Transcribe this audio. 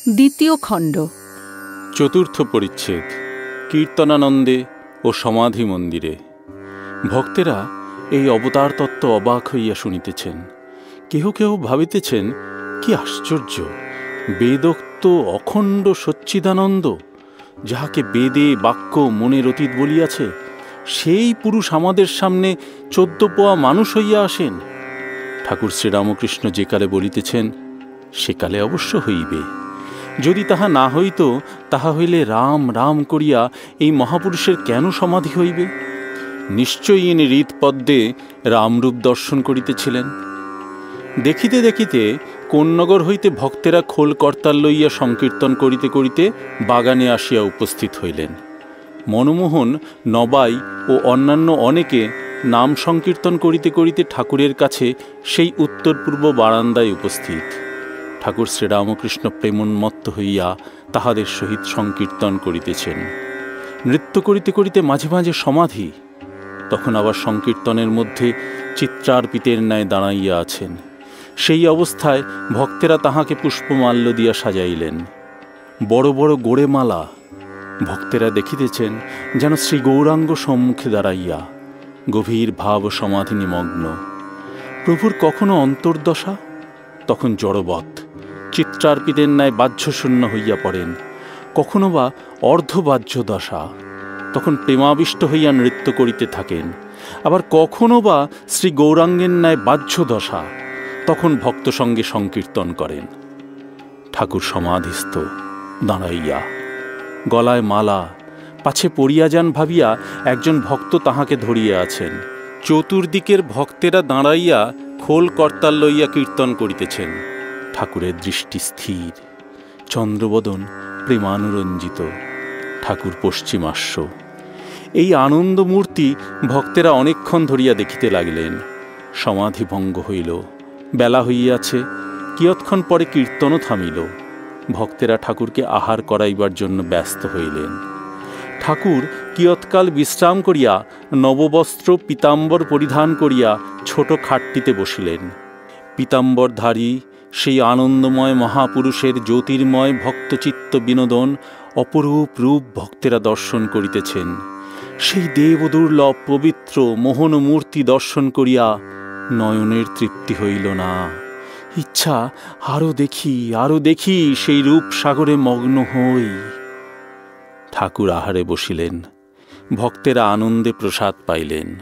দ্বিতীয় খণ্ড। চতুর্থ পরিচ্ছেদ। কীর্তনানন্দে ও সমাধি মন্দিরে। ভক্তেরা এই অবতার তত্ত্ব অবাক হইয়া শুনিতেছেন। কেহ কেহ ভাবিতেছেন, কি আশ্চর্য! বেদোক্ত অখণ্ড সচ্চিদানন্দ, যাহাকে বেদে বাক্য মনের অতীত বলিয়াছে, সেই পুরুষ আমাদের সামনে 14 পোয়া মানুষ হইয়া আসেন। ঠাকুর শ্রীরামকৃষ্ণ যে কালে বলিতেছেন, সেকালে অবশ্য হইবে। যদি তাহা না হইত, তাহা হইলে রাম রাম করিয়া এই মহাপুরুষের কেন সমাধি হইবে? নিশ্চয়ই ইনি হৃৎপদ্মে রামরূপ দর্শন করিতেছিলেন। দেখিতে দেখিতে কোন্নগর হইতে ভক্তেরা খোল করতাল লইয়া সংকীর্তন করিতে করিতে বাগানে আসিয়া উপস্থিত হইলেন। মনমোহন, নবাই ও অন্যান্য অনেকে নাম সংকীর্তন করিতে করিতে ঠাকুরের কাছে সেই উত্তর পূর্ব বারান্দায় উপস্থিত। ঠাকুর শ্রীরামকৃষ্ণ প্রেমোন্মত্ত হইয়া তাহাদের সহিত সংকীর্তন করিতেছেন। নৃত্য করিতে করিতে মাঝে মাঝে সমাধি। তখন আবার সংকীর্তনের মধ্যে চিত্রার্পিতের ন্যায় দাঁড়াইয়া আছেন। সেই অবস্থায় ভক্তেরা তাহাকে পুষ্পমাল্য দিয়া সাজাইলেন। বড় বড় গোড়ে মালা। ভক্তেরা দেখিতেছেন যেন শ্রী গৌরাঙ্গ সম্মুখে দাঁড়াইয়া গভীর ভাব সমাধি নিমগ্ন। প্রভুর কখনো অন্তর্দশা, তখন জড়বৎ চিত্রার্পিতের ন্যায় বাহ্যশূন্য হইয়া পড়েন। কখনো বা অর্ধবাহ্য দশা, তখন প্রেমাবিষ্ট হইয়া নৃত্য করিতে থাকেন। আবার কখনো বা শ্রী গৌরাঙ্গের ন্যায় বাহ্য দশা, তখন ভক্ত সঙ্গে সংকীর্তন করেন। ঠাকুর সমাধিস্থ দাঁড়াইয়া, গলায় মালা, পাছে পড়িয়া যান ভাবিয়া একজন ভক্ত তাহাকে ধরিয়া আছেন। চতুর্দিকের ভক্তেরা দাঁড়াইয়া খোল করতাল লইয়া কীর্তন করিতেছেন। ঠাকুরের দৃষ্টি স্থির, চন্দ্রবদন প্রেমানুরঞ্জিত। ঠাকুর পশ্চিমাস্য। এই আনন্দমূর্তি ভক্তেরা অনেকক্ষণ ধরিয়া দেখিতে লাগিলেন। সমাধি ভঙ্গ হইল। বেলা হইয়াছে। কিয়ৎক্ষণ পরে কীর্তনও থামিল। ভক্তেরা ঠাকুরকে আহার করাইবার জন্য ব্যস্ত হইলেন। ঠাকুর কিয়ৎকাল বিশ্রাম করিয়া নববস্ত্র পীতাম্বর পরিধান করিয়া ছোট খাটটিতে বসিলেন। পীতাম্বরধারী সেই আনন্দময় মহাপুরুষের জ্যোতির্ময় ভক্তচিত্ত বিনোদন অপরূপ রূপ ভক্তেরা দর্শন করিতেছেন। সেই দেবদুর্লভ পবিত্র মোহন মূর্তি দর্শন করিয়া নয়নের তৃপ্তি হইল না। ইচ্ছা, আরো দেখি সেই রূপ সাগরে মগ্ন হই। ঠাকুর আহারে বসিলেন। ভক্তেরা আনন্দে প্রসাদ পাইলেন।